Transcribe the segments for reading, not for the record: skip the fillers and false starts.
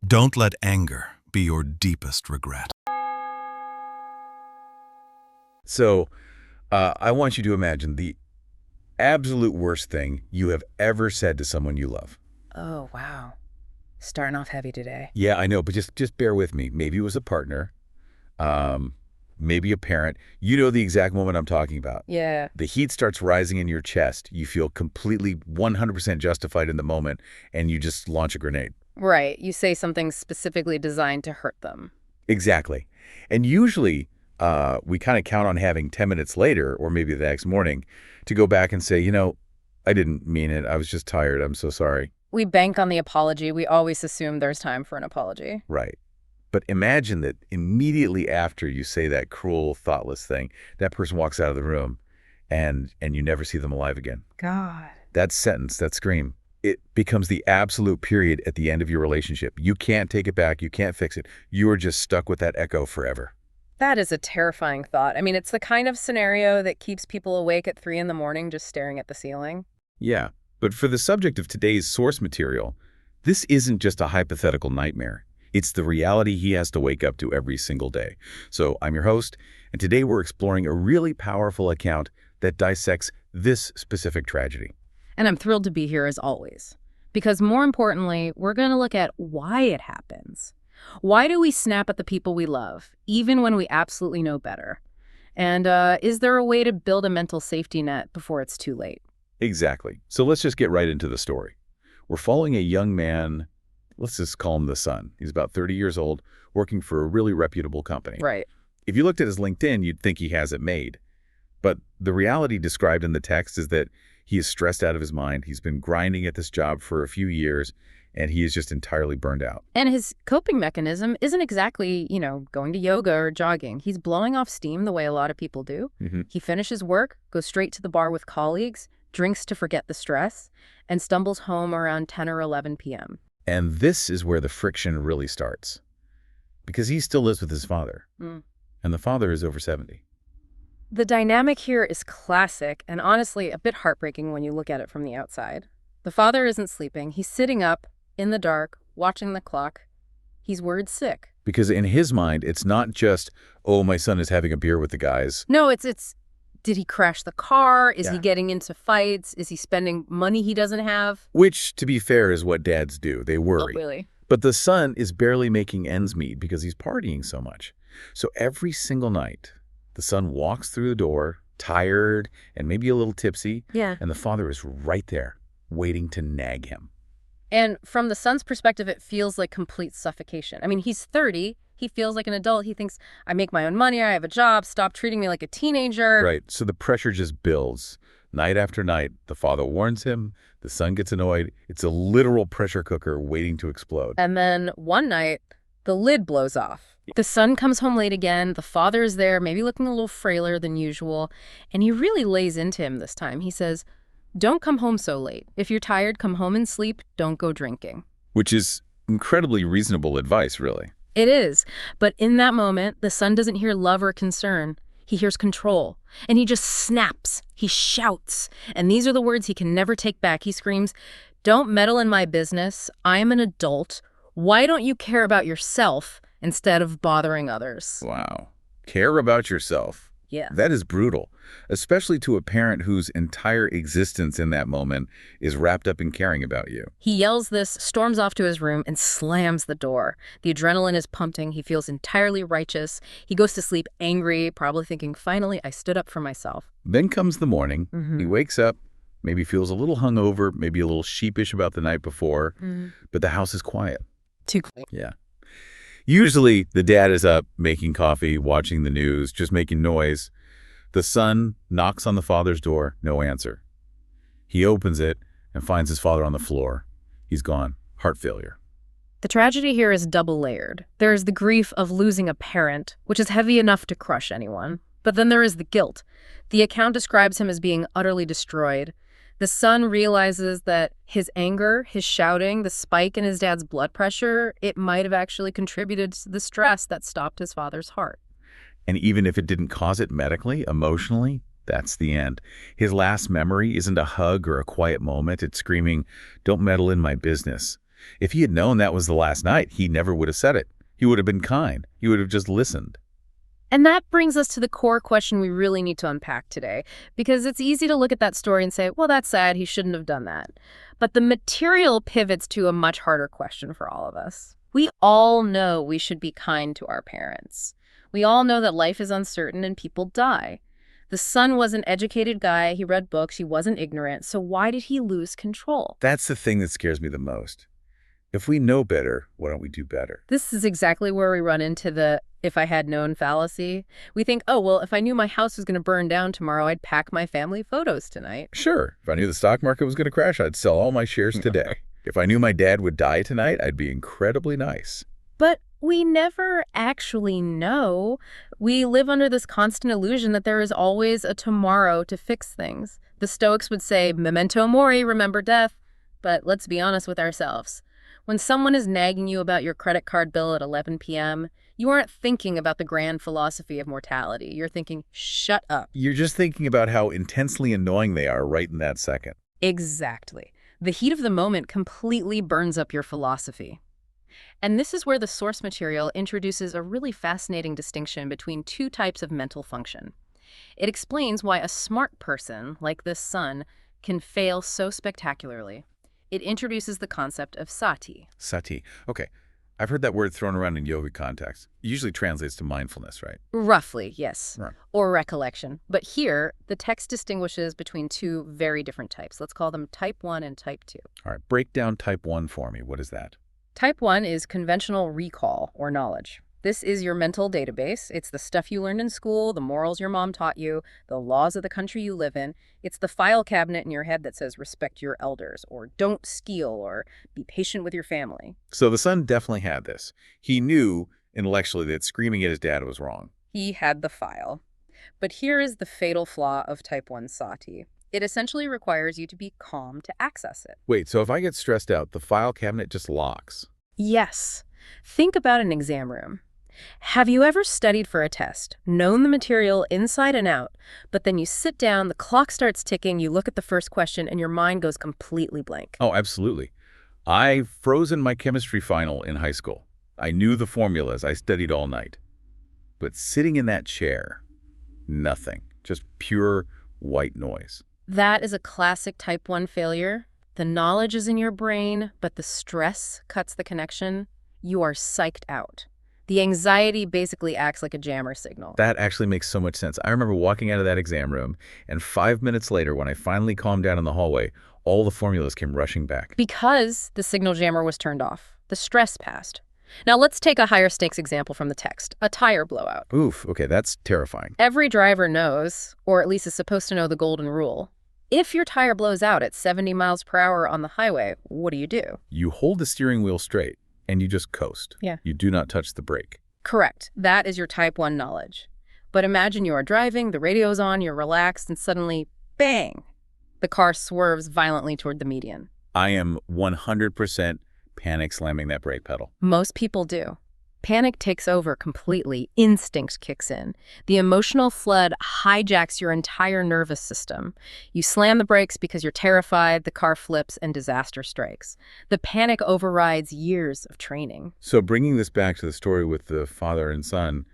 Don't let anger be your deepest regret. So, I want you to imagine the absolute worst thing you have ever said to someone you love. Oh, wow. Starting off heavy today. Yeah, I know, but just bear with me. Maybe it was a partner, maybe a parent. You know the exact moment I'm talking about. Yeah. The heat starts rising in your chest. You feel completely 100% justified in the moment, and you just launch a grenade. Right. You say something specifically designed to hurt them. Exactly. And usually, we kind of count on having 10 minutes later, or maybe the next morning, to go back and say, I didn't mean it. I was just tired. I'm so sorry. We bank on the apology. We always assume there's time for an apology. Right. But imagine that immediately after you say that cruel, thoughtless thing, that person walks out of the room and you never see them alive again. God. That sentence, that scream, it becomes the absolute period at the end of your relationship. You can't take it back. You can't fix it. You are just stuck with that echo forever. That is a terrifying thought. I mean, it's the kind of scenario that keeps people awake at 3 a.m. just staring at the ceiling. Yeah. But for the subject of today's source material, this isn't just a hypothetical nightmare. It's the reality he has to wake up to every single day. So I'm your host, and today we're exploring a really powerful account that dissects this specific tragedy. And I'm thrilled to be here as always. Because more importantly, we're going to look at why it happens. Why do we snap at the people we love, even when we absolutely know better? And is there a way to build a mental safety net before it's too late? Exactly. So let's just get right into the story. We're following a young man, let's just call him the son. He's about 30 years old, working for a really reputable company. Right. If you looked at his LinkedIn, you'd think he has it made. But the reality described in the text is that he is stressed out of his mind. He's been grinding at this job for a few years, and he is just entirely burned out. And his coping mechanism isn't exactly, going to yoga or jogging. He's blowing off steam the way a lot of people do. He finishes work, goes straight to the bar with colleagues, drinks to forget the stress, and stumbles home around 10 or 11 p.m. And this is where the friction really starts. Because he still lives with his father. And the father is over 70. The dynamic here is classic and honestly a bit heartbreaking when you look at it from the outside. The father isn't sleeping. He's sitting up in the dark, watching the clock. He's worried sick. Because in his mind, it's not just, oh, my son is having a beer with the guys. No, it's did he crash the car? Is he Yeah. getting into fights? Is he spending money he doesn't have? Which, to be fair, is what dads do. They worry. Not really. But the son is barely making ends meet because he's partying so much. So every single night, the son walks through the door, tired and maybe a little tipsy, Yeah. and the father is right there, waiting to nag him. And from the son's perspective, it feels like complete suffocation. I mean, he's 30. He feels like an adult. He thinks, I make my own money. I have a job. Stop treating me like a teenager. Right. So the pressure just builds. Night after night, the father warns him. The son gets annoyed. It's a literal pressure cooker waiting to explode. And then one night, the lid blows off. The son comes home late again. The father is there, maybe looking a little frailer than usual. And he really lays into him this time. He says, don't come home so late. If you're tired, come home and sleep. Don't go drinking. Which is incredibly reasonable advice, really. It is. But in that moment, the son doesn't hear love or concern. He hears control. And he just snaps. He shouts. And these are the words he can never take back. He screams, don't meddle in my business. I am an adult. Why don't you care about yourself instead of bothering others? Wow. Care about yourself. Yeah. That is brutal, especially to a parent whose entire existence in that moment is wrapped up in caring about you. He yells this, storms off to his room, and slams the door. The adrenaline is pumping. He feels entirely righteous. He goes to sleep angry, probably thinking, finally, I stood up for myself. Then comes the morning. He wakes up, maybe feels a little hungover, maybe a little sheepish about the night before, but the house is quiet. Too clean. Yeah. Usually, the dad is up making coffee, watching the news, just making noise. The son knocks on the father's door, no answer. He opens it and finds his father on the floor. He's gone. Heart failure. The tragedy here is double layered. There is the grief of losing a parent, which is heavy enough to crush anyone. But then there is the guilt. The account describes him as being utterly destroyed. The son realizes that his anger, his shouting, the spike in his dad's blood pressure, it might have actually contributed to the stress that stopped his father's heart. And even if it didn't cause it medically, emotionally, that's the end. His last memory isn't a hug or a quiet moment. It's screaming, don't meddle in my business. If he had known that was the last night, he never would have said it. He would have been kind. He would have just listened. And that brings us to the core question we really need to unpack today, because it's easy to look at that story and say, well, that's sad, he shouldn't have done that. But the material pivots to a much harder question for all of us. We all know we should be kind to our parents. We all know that life is uncertain and people die. The son was an educated guy, he read books, he wasn't ignorant, so why did he lose control? That's the thing that scares me the most. If we know better, why don't we do better? This is exactly where we run into the if I had known fallacy. We think, oh, well, if I knew my house was going to burn down tomorrow, I'd pack my family photos tonight. Sure, if I knew the stock market was going to crash, I'd sell all my shares today. If I knew my dad would die tonight, I'd be incredibly nice. But we never actually know. We live under this constant illusion that there is always a tomorrow to fix things. The Stoics would say, memento mori, remember death. But let's be honest with ourselves. When someone is nagging you about your credit card bill at 11 p.m., you aren't thinking about the grand philosophy of mortality. You're thinking, shut up. You're just thinking about how intensely annoying they are right in that second. Exactly. The heat of the moment completely burns up your philosophy. And this is where the source material introduces a really fascinating distinction between two types of mental function. It explains why a smart person, like this son, can fail so spectacularly. It introduces the concept of sati. Sati. Okay. I've heard that word thrown around in yoga contexts. It usually translates to mindfulness, right? Roughly, yes. Right. Or recollection. But here, the text distinguishes between two very different types. Let's call them type 1 and type 2. All right. Break down type 1 for me. What is that? Type 1 is conventional recall or knowledge. This is your mental database. It's the stuff you learned in school, the morals your mom taught you, the laws of the country you live in. It's the file cabinet in your head that says respect your elders, or don't steal, or be patient with your family. So the son definitely had this. He knew intellectually that screaming at his dad was wrong. He had the file. But here is the fatal flaw of type 1 sati. It essentially requires you to be calm to access it. Wait, so if I get stressed out, the file cabinet just locks? Yes. Think about an exam room. Have you ever studied for a test, known the material inside and out, but then you sit down, the clock starts ticking, you look at the first question, and your mind goes completely blank? Oh, absolutely. I froze in my chemistry final in high school. I knew the formulas. I studied all night. But sitting in that chair, nothing. Just pure white noise. That is a classic type 1 failure. The knowledge is in your brain, but the stress cuts the connection. You are psyched out. The anxiety basically acts like a jammer signal. That actually makes so much sense. I remember walking out of that exam room, and 5 minutes later, when I finally calmed down in the hallway, all the formulas came rushing back. Because the signal jammer was turned off. The stress passed. Now let's take a higher stakes example from the text, a tire blowout. Oof, okay, that's terrifying. Every driver knows, or at least is supposed to know, the golden rule. If your tire blows out at 70 miles per hour on the highway, what do? You hold the steering wheel straight, and you just coast. Yeah. You do not touch the brake. Correct. That is your type 1 knowledge. But imagine you are driving, the radio's on, you're relaxed, and suddenly, bang! The car swerves violently toward the median. I am 100% panic slamming that brake pedal. Most people do. Panic takes over completely. Instinct kicks in. The emotional flood hijacks your entire nervous system. You slam the brakes because you're terrified, the car flips, and disaster strikes. The panic overrides years of training. So bringing this back to the story with the father and son,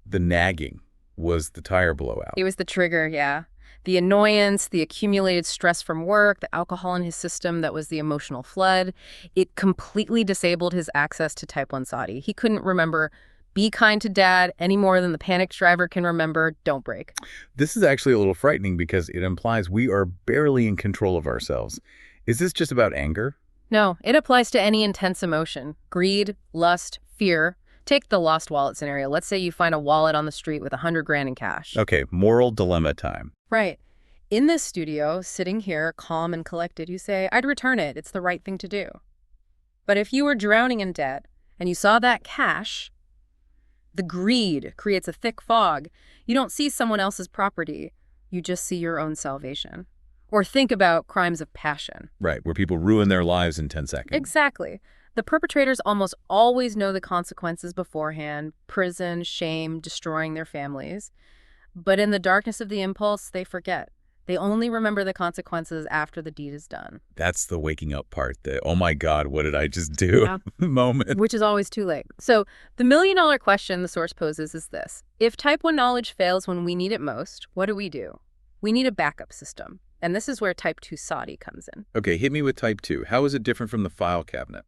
the nagging was the tire blowout. It was the trigger, yeah. The annoyance, the accumulated stress from work, the alcohol in his system, that was the emotional flood. It completely disabled his access to type 1 sati. He couldn't remember, be kind to dad, any more than the panicked driver can remember, don't brake. This is actually a little frightening because it implies we are barely in control of ourselves. Is this just about anger? No, it applies to any intense emotion. Greed, lust, fear. Take the lost wallet scenario. Let's say you find a wallet on the street with $100,000 in cash. Okay, moral dilemma time. Right. In this studio, sitting here, calm and collected, you say, I'd return it. It's the right thing to do. But if you were drowning in debt and you saw that cash, the greed creates a thick fog. You don't see someone else's property. You just see your own salvation. Or think about crimes of passion. Right, where people ruin their lives in 10 seconds. Exactly. The perpetrators almost always know the consequences beforehand: prison, shame, destroying their families. But in the darkness of the impulse, they forget. They only remember the consequences after the deed is done. That's the waking up part, the, oh my God, what did I just do moment. Which is always too late. So the million-dollar question the source poses is this. If type 1 knowledge fails when we need it most, what do? We need a backup system. And this is where type 2 sati comes in. Okay, hit me with type 2. How is it different from the file cabinet?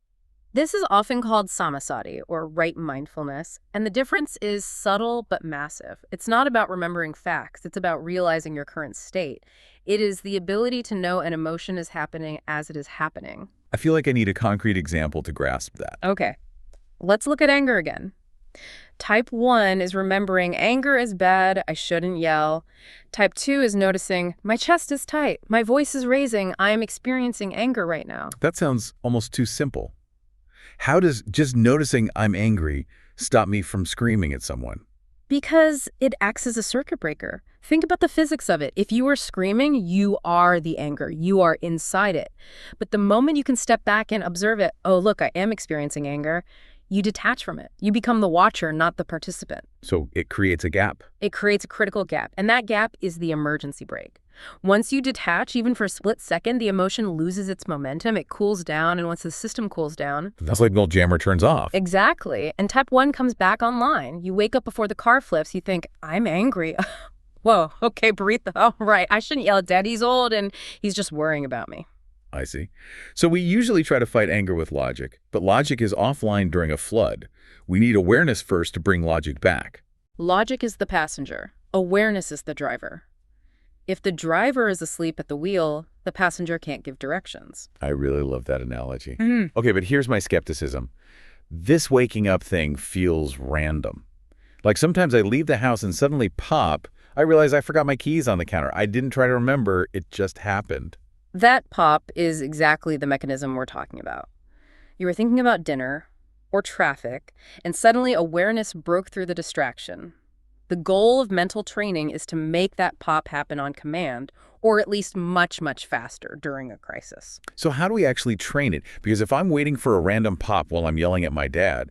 This is often called samasati, or right mindfulness, and the difference is subtle but massive. It's not about remembering facts, it's about realizing your current state. It is the ability to know an emotion is happening as it is happening. I feel like I need a concrete example to grasp that. Okay, let's look at anger again. Type 1 is remembering anger is bad, I shouldn't yell. Type 2 is noticing, my chest is tight, my voice is raising, I am experiencing anger right now. That sounds almost too simple. How does just noticing I'm angry stop me from screaming at someone? Because it acts as a circuit breaker. Think about the physics of it. If you are screaming, you are the anger. You are inside it. But the moment you can step back and observe it, oh, look, I am experiencing anger, you detach from it. You become the watcher, not the participant. So it creates a gap. It creates a critical gap, and that gap is the emergency brake. Once you detach, even for a split second, the emotion loses its momentum, it cools down, and once the system cools down... That's like the old jammer turns off. Exactly. And type 1 comes back online. You wake up before the car flips, you think, I'm angry. Whoa, okay, breathe. Oh, right, I shouldn't yell at Dad. He's old, and he's just worrying about me. I see. So we usually try to fight anger with logic, but logic is offline during a flood. We need awareness first to bring logic back. Logic is the passenger. Awareness is the driver. If the driver is asleep at the wheel, the passenger can't give directions. I really love that analogy. Okay, but here's my skepticism. This waking up thing feels random. Like sometimes I leave the house and suddenly pop, I realize I forgot my keys on the counter. I didn't try to remember, it just happened. That pop is exactly the mechanism we're talking about. You were thinking about dinner or traffic, and suddenly awareness broke through the distraction. The goal of mental training is to make that pop happen on command, or at least much, much faster during a crisis. So how do we actually train it? Because if I'm waiting for a random pop while I'm yelling at my dad,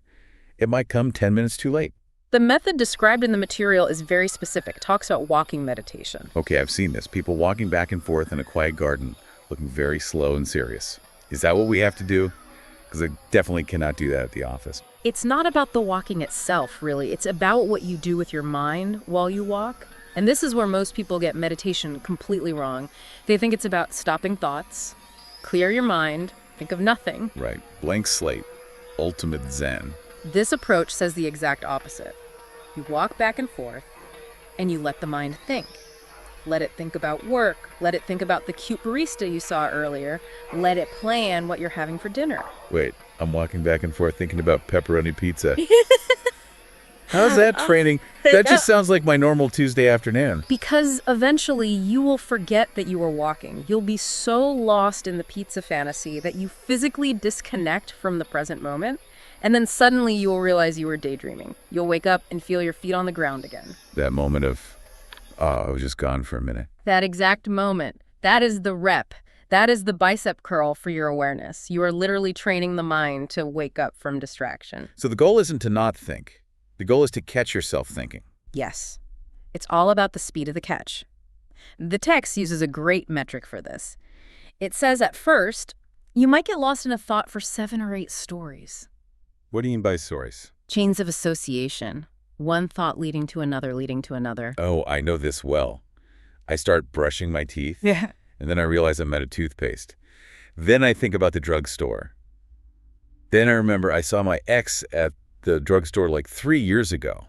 it might come 10 minutes too late. The method described in the material is very specific. It talks about walking meditation. Okay, I've seen this. People walking back and forth in a quiet garden, looking very slow and serious. Is that what we have to do? Because I definitely cannot do that at the office. It's not about the walking itself, really. It's about what you do with your mind while you walk. And this is where most people get meditation completely wrong. They think it's about stopping thoughts, clear your mind, think of nothing. Right. Blank slate. Ultimate Zen. This approach says the exact opposite. You walk back and forth, and you let the mind think. Let it think about work. Let it think about the cute barista you saw earlier. Let it plan what you're having for dinner. Wait, I'm walking back and forth thinking about pepperoni pizza. How's that training? That just sounds like my normal Tuesday afternoon. Because eventually you will forget that you were walking. You'll be so lost in the pizza fantasy that you physically disconnect from the present moment. And then suddenly you will realize you were daydreaming. You'll wake up and feel your feet on the ground again. That moment of, I was just gone for a minute. That exact moment. That is the rep. That is the bicep curl for your awareness. You are literally training the mind to wake up from distraction. So the goal isn't to not think. The goal is to catch yourself thinking. Yes. It's all about the speed of the catch. The text uses a great metric for this. It says at first, you might get lost in a thought for 7 or 8 stories. What do you mean by stories? Chains of association. One thought leading to another, leading to another. Oh, I know this well. I start brushing my teeth. Yeah. And then I realize I'm out of toothpaste. Then I think about the drugstore. Then I remember I saw my ex at the drugstore like 3 years ago.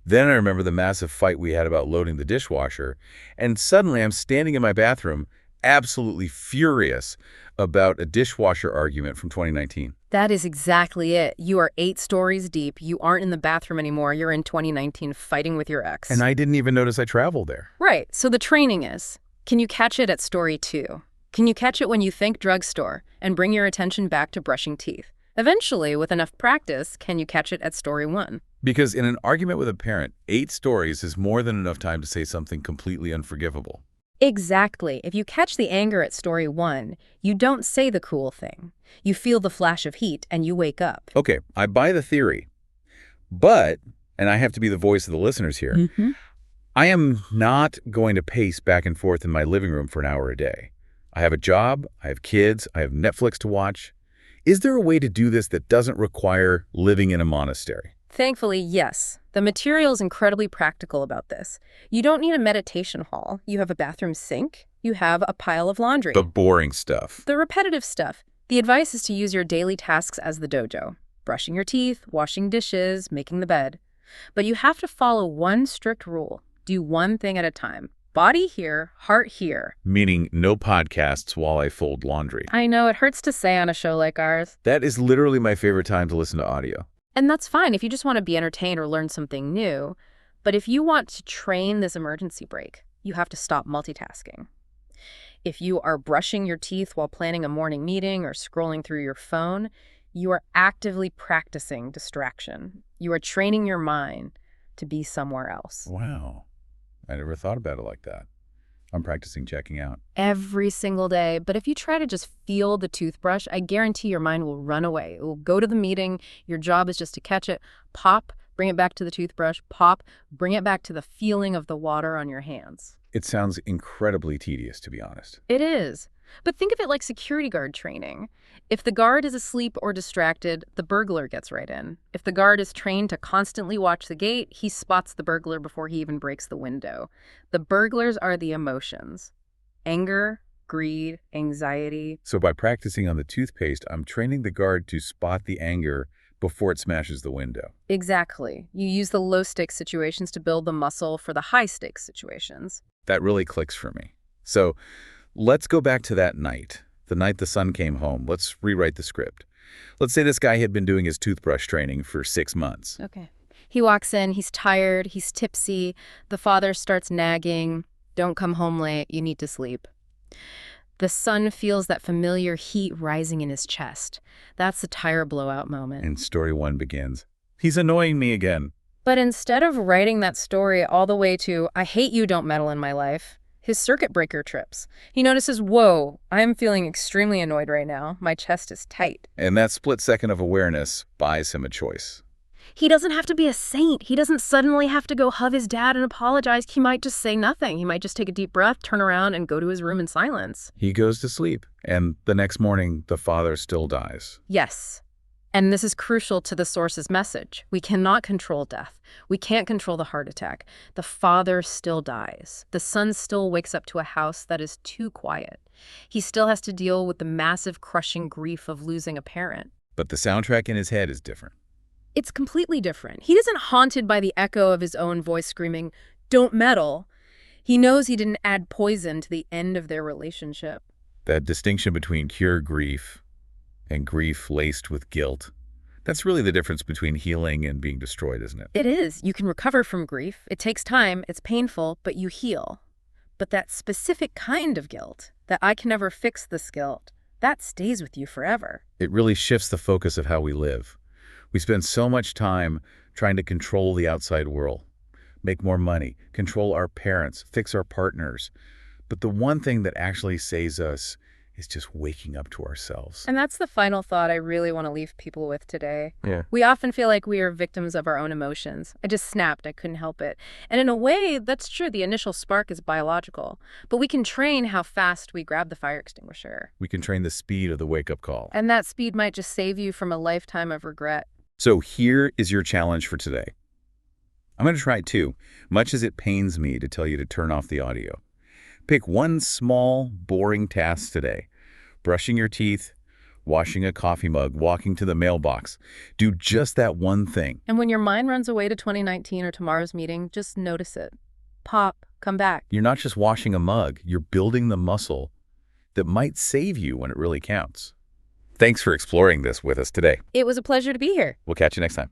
Then I remember the massive fight we had about loading the dishwasher. And suddenly I'm standing in my bathroom, absolutely furious about a dishwasher argument from 2019. That is exactly it. You are 8 stories deep. You aren't in the bathroom anymore. You're in 2019 fighting with your ex. And I didn't even notice I traveled there. Right. So the training is, can you catch it at story 2? Can you catch it when you think drugstore and bring your attention back to brushing teeth? Eventually, with enough practice, can you catch it at story 1? Because in an argument with a parent, 8 stories is more than enough time to say something completely unforgivable. Exactly. If you catch the anger at story 1, you don't say the cruel thing. You feel the flash of heat and you wake up. Okay, I buy the theory. But, and I have to be the voice of the listeners here, I am not going to pace back and forth in my living room for an hour a day. I have a job, I have kids, I have Netflix to watch. Is there a way to do this that doesn't require living in a monastery? Thankfully, yes. The material is incredibly practical about this. You don't need a meditation hall. You have a bathroom sink. You have a pile of laundry. The boring stuff. The repetitive stuff. The advice is to use your daily tasks as the dojo. Brushing your teeth, washing dishes, making the bed. But you have to follow one strict rule. Do one thing at a time. Body here, heart here. Meaning no podcasts while I fold laundry. I know, it hurts to say on a show like ours. That is literally my favorite time to listen to audio. And that's fine if you just want to be entertained or learn something new. But if you want to train this emergency brake, you have to stop multitasking. If you are brushing your teeth while planning a morning meeting or scrolling through your phone, you are actively practicing distraction. You are training your mind to be somewhere else. Wow. I never thought about it like that. I'm practicing checking out. Every single day. But if you try to just feel the toothbrush, I guarantee your mind will run away. It will go to the meeting. Your job is just to catch it, pop, bring it back to the toothbrush, pop, bring it back to the feeling of the water on your hands. It sounds incredibly tedious, to be honest. It is. But think of it like security guard training. If the guard is asleep or distracted, the burglar gets right in. If the guard is trained to constantly watch the gate, he spots the burglar before he even breaks the window. The burglars are the emotions. Anger, greed, anxiety. So by practicing on the toothpaste, I'm training the guard to spot the anger before it smashes the window. Exactly. You use the low-stakes situations to build the muscle for the high-stakes situations. That really clicks for me. So let's go back to that night, the night the son came home. Let's rewrite the script. Let's say this guy had been doing his toothbrush training for 6 months. Okay. He walks in, he's tired, he's tipsy. The father starts nagging, "Don't come home late, you need to sleep." The son feels that familiar heat rising in his chest. That's the tire blowout moment. And story 1 begins. He's annoying me again. But instead of writing that story all the way to, "I hate you, don't meddle in my life," his circuit breaker trips. He notices, whoa, I am feeling extremely annoyed right now. My chest is tight. And that split second of awareness buys him a choice. He doesn't have to be a saint. He doesn't suddenly have to go hug his dad and apologize. He might just say nothing. He might just take a deep breath, turn around, and go to his room in silence. He goes to sleep, and the next morning, the father still dies. Yes. And this is crucial to the source's message. We cannot control death. We can't control the heart attack. The father still dies. The son still wakes up to a house that is too quiet. He still has to deal with the massive, crushing grief of losing a parent. But the soundtrack in his head is different. It's completely different. He isn't haunted by the echo of his own voice screaming, "Don't meddle." He knows he didn't add poison to the end of their relationship. That distinction between pure grief and grief laced with guilt, that's really the difference between healing and being destroyed, isn't it? It is. You can recover from grief. It takes time. It's painful, but you heal. But that specific kind of guilt, that I can never fix this guilt, that stays with you forever. It really shifts the focus of how we live. We spend so much time trying to control the outside world, make more money, control our parents, fix our partners. But the one thing that actually saves us is just waking up to ourselves. And that's the final thought I really want to leave people with today. Yeah. We often feel like we are victims of our own emotions. I just snapped. I couldn't help it. And in a way, that's true. The initial spark is biological. But we can train how fast we grab the fire extinguisher. We can train the speed of the wake-up call. And that speed might just save you from a lifetime of regret. So here is your challenge for today. I'm going to try it too, much as it pains me to tell you to turn off the audio. Pick one small, boring task today. Brushing your teeth, washing a coffee mug, walking to the mailbox. Do just that one thing. And when your mind runs away to 2019 or tomorrow's meeting, just notice it. Pop, come back. You're not just washing a mug, you're building the muscle that might save you when it really counts. Thanks for exploring this with us today. It was a pleasure to be here. We'll catch you next time.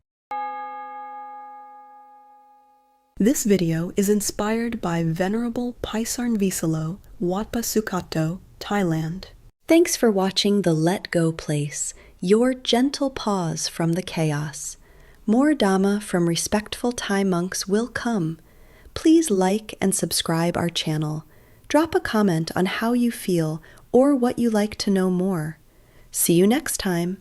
This video is inspired by Venerable Paisarn Visalo, Wat Pah Sukato, Thailand. Thanks for watching The Let Go Place, your gentle pause from the chaos. More Dhamma from respectful Thai monks will come. Please like and subscribe our channel. Drop a comment on how you feel or what you like to know more. See you next time.